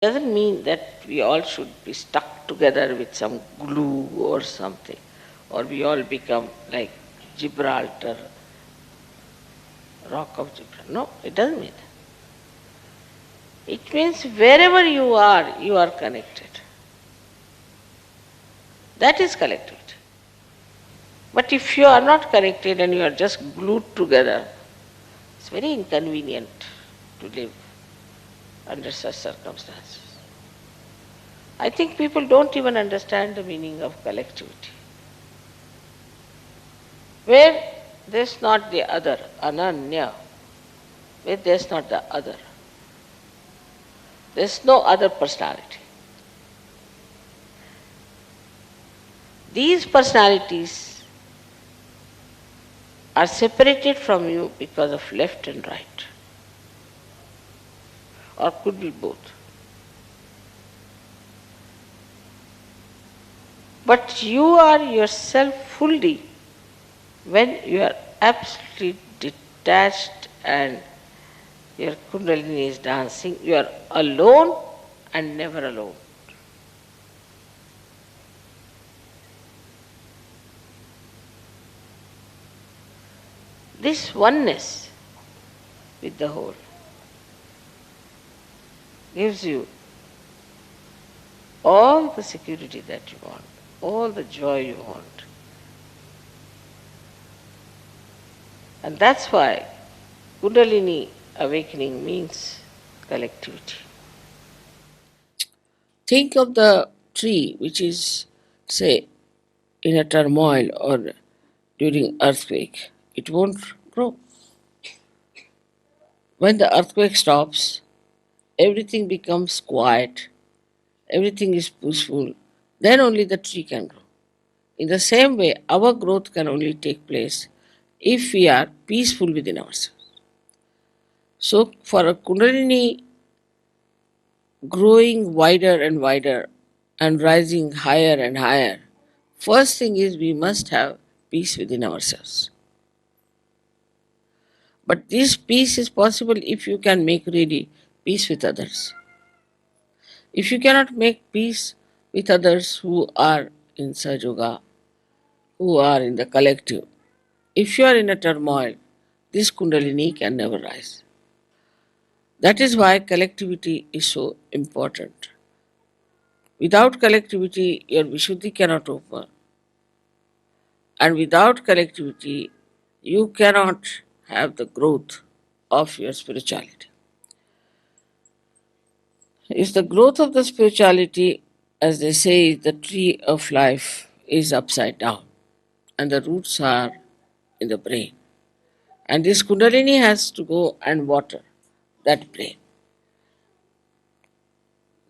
Doesn't mean that we all should be stuck together with some glue or something, or we all become like Gibraltar, rock of Gibraltar. No, it doesn't mean that. It means wherever you are connected. That is collectivity. But if you are not connected and you are just glued together, it's very inconvenient to live under such circumstances. I think people don't even understand the meaning of collectivity. Where there's not the other, ananya, where there's not the other, there's no other personality. These personalities are separated from you because of left and right, or could be both. But you are yourself fully when you are absolutely detached and your Kundalini is dancing, you are alone and never alone. This oneness with the whole gives you all the security that you want, all the joy you want. And that's why Kundalini awakening means collectivity. Think of the tree which is, say, in a turmoil or during earthquake. It won't grow. When the earthquake stops, everything becomes quiet, everything is peaceful, then only the tree can grow. In the same way, our growth can only take place if we are peaceful within ourselves. So, for a Kundalini growing wider and wider and rising higher and higher, first thing is we must have peace within ourselves. But this peace is possible if you can make really peace with others. If you cannot make peace with others who are in Sahaja, who are in the collective, if you are in a turmoil, this Kundalini can never rise. That is why collectivity is so important. Without collectivity, your Vishuddhi cannot open. And without collectivity, you cannot have the growth of your spirituality. If the growth of the spirituality, as they say, the tree of life is upside down and the roots are in the brain. And this Kundalini has to go and water that brain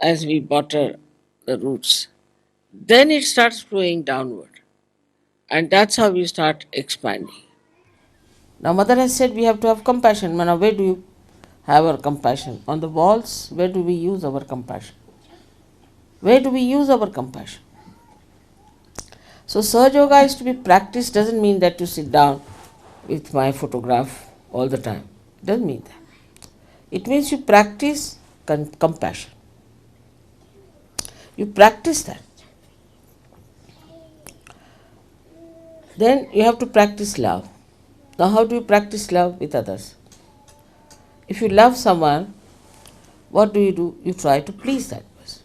as we water the roots. Then it starts flowing downward. And that's how we start expanding. Now, Mother has said we have to have compassion. Now, where do you have our compassion? On the walls, where do we use our compassion? Where do we use our compassion? So, Sahaja Yoga is to be practiced, doesn't mean that you sit down with my photograph all the time. It doesn't mean that. It means you practice compassion. You practice that. Then you have to practice love. Now, how do you practice love with others? If you love someone, what do? You try to please that person.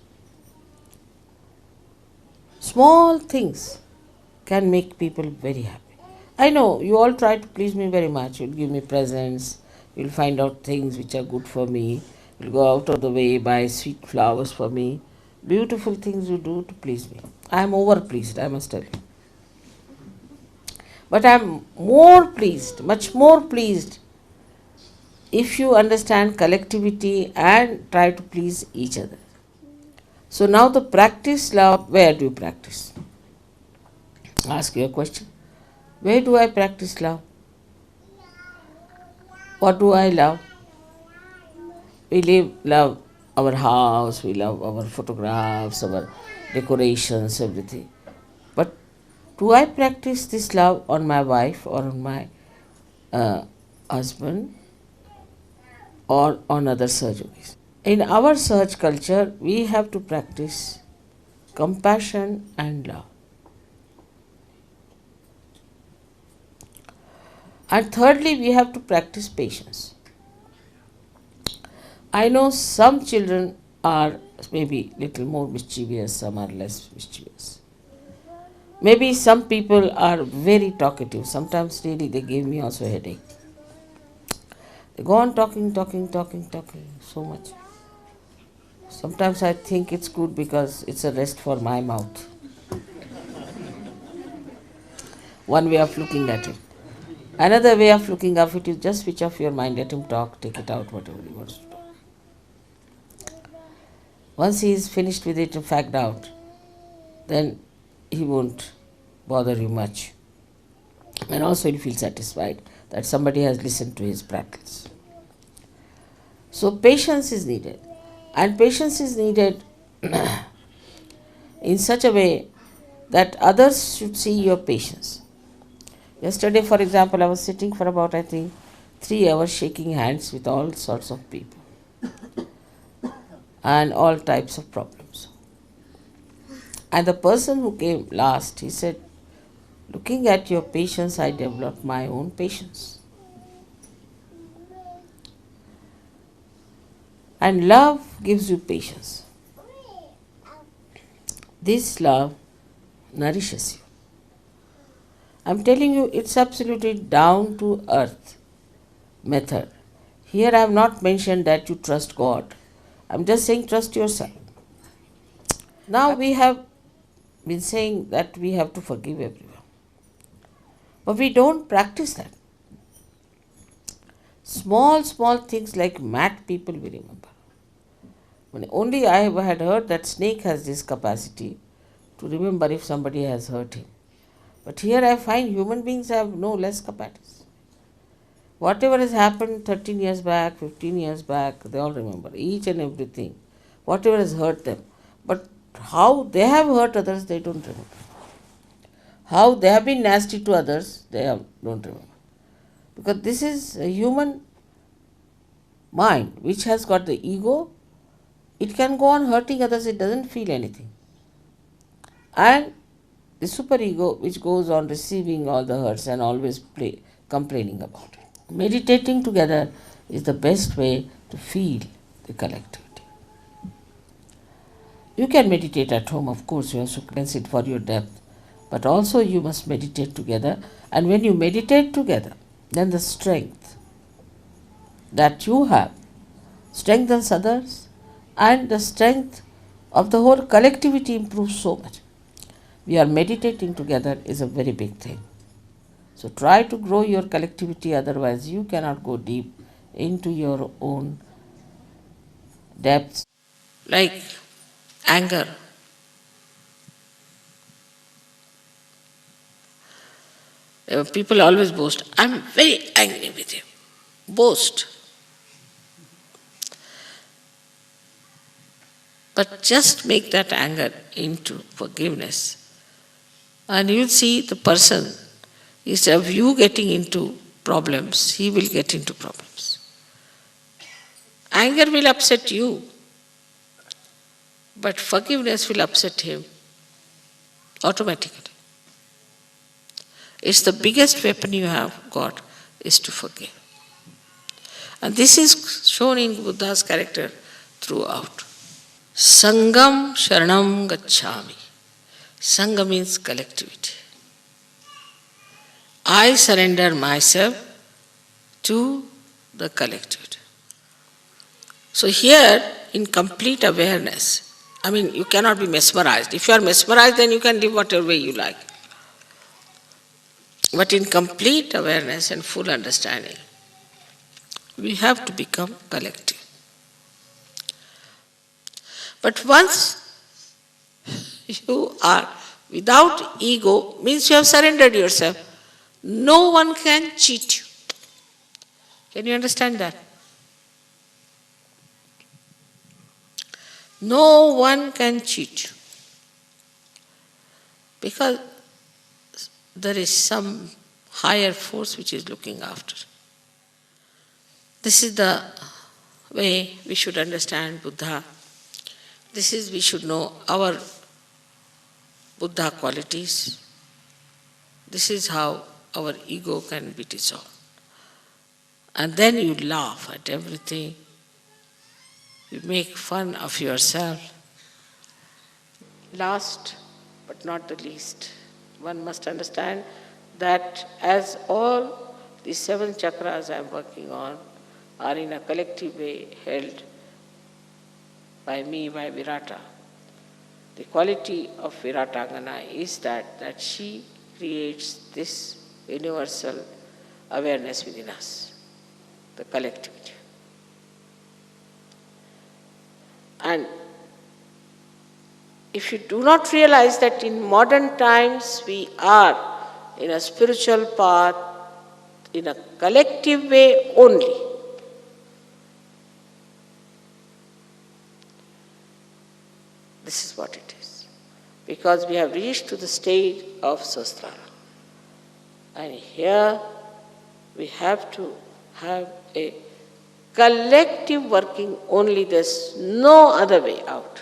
Small things can make people very happy. I know you all try to please me very much. You'll give me presents, you'll find out things which are good for me, you'll go out of the way, buy sweet flowers for me. Beautiful things you do to please me. I am over pleased, I must tell you. But I am more pleased, much more pleased, if you understand collectivity and try to please each other. So now the practice love, where do you practice? Ask you a question. Where do I practice love? What do I love? We love our house, we love our photographs, our decorations, everything. But do I practice this love on my wife or on my husband or on other surgeries? In our search culture, we have to practice compassion and love. And thirdly, we have to practice patience. I know some children are maybe little more mischievous, some are less mischievous. Maybe some people are very talkative. Sometimes really they give me also a headache. They go on talking so much. Sometimes I think it's good because it's a rest for my mouth. One way of looking at it. Another way of looking at it is just switch off your mind, let him talk, take it out, whatever he wants to talk. Once he is finished with it and fagged out, then he won't bother you much. And also he'll feel satisfied that somebody has listened to his prattles. So patience is needed. And patience is needed in such a way that others should see your patience. Yesterday, for example, I was sitting for about, I think, 3 hours shaking hands with all sorts of people and all types of problems. And the person who came last, he said, looking at your patience, I developed my own patience. And love gives you patience. This love nourishes you. I'm telling you, it's absolutely down to earth method. Here I have not mentioned that you trust God. I'm just saying trust yourself. Now we have been saying that we have to forgive everyone. But we don't practice that. Small things like mad people we remember. When only I had heard that snake has this capacity to remember if somebody has hurt him. But here I find human beings have no less capacity. Whatever has happened 13 years back, 15 years back, they all remember each and everything. Whatever has hurt them. But how they have hurt others, they don't remember. How they have been nasty to others, don't remember. Because this is a human mind which has got the ego. It can go on hurting others, it doesn't feel anything. And the superego which goes on receiving all the hurts and always complaining about it. Meditating together is the best way to feel the collectivity. You can meditate at home, of course, you have to cleanse it for your depth, but also you must meditate together. And when you meditate together, then the strength that you have strengthens others, and the strength of the whole collectivity improves so much. We are meditating together is a very big thing. So try to grow your collectivity, otherwise you cannot go deep into your own depths. Like anger. People always boast, I'm very angry with you. Boast. But just make that anger into forgiveness. And you'll see the person, instead of you getting into problems, he will get into problems. Anger will upset you, but forgiveness will upset him automatically. It's the biggest weapon you have got is to forgive. And this is shown in Buddha's character throughout. Sangam Sharanam Gacchami. Sangha means collectivity. I surrender myself to the collectivity. So here, in complete awareness, you cannot be mesmerized. If you are mesmerized, then you can live whatever way you like. But in complete awareness and full understanding, we have to become collective. But once you are without ego, means you have surrendered yourself. No one can cheat you. Can you understand that? No one can cheat you. Because there is some higher force which is looking after. This is the way we should understand Buddha. This is, we should know our Buddha qualities. This is how our ego can be dissolved. And then you laugh at everything. You make fun of yourself. Last but not the least, one must understand that as all the 7 chakras I am working on are in a collective way held by me, by Virata, the quality of Viratangana is that she creates this universal awareness within us, the collectivity. And if you do not realize that in modern times we are in a spiritual path in a collective way only, this is what it is. Because we have reached to the state of Sahasrara. And here we have to have a collective working only, there's no other way out.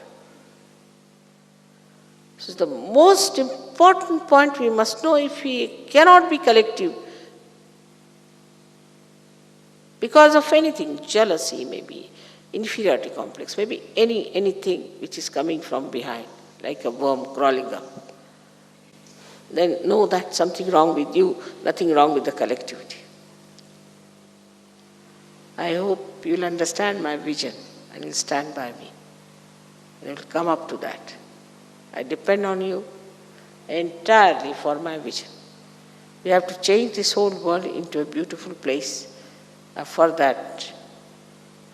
This is the most important point we must know. If we cannot be collective, because of anything, jealousy maybe, inferiority complex, maybe anything which is coming from behind, like a worm crawling up, then know that something wrong with you, nothing wrong with the collectivity. I hope you'll understand my vision and you'll stand by me. And you'll come up to that. I depend on you entirely for my vision. We have to change this whole world into a beautiful place. For that,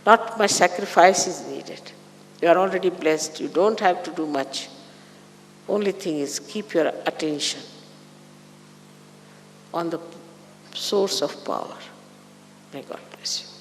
not much sacrifice is needed. You are already blessed. You don't have to do much. Only thing is keep your attention on the source of power. May God bless you.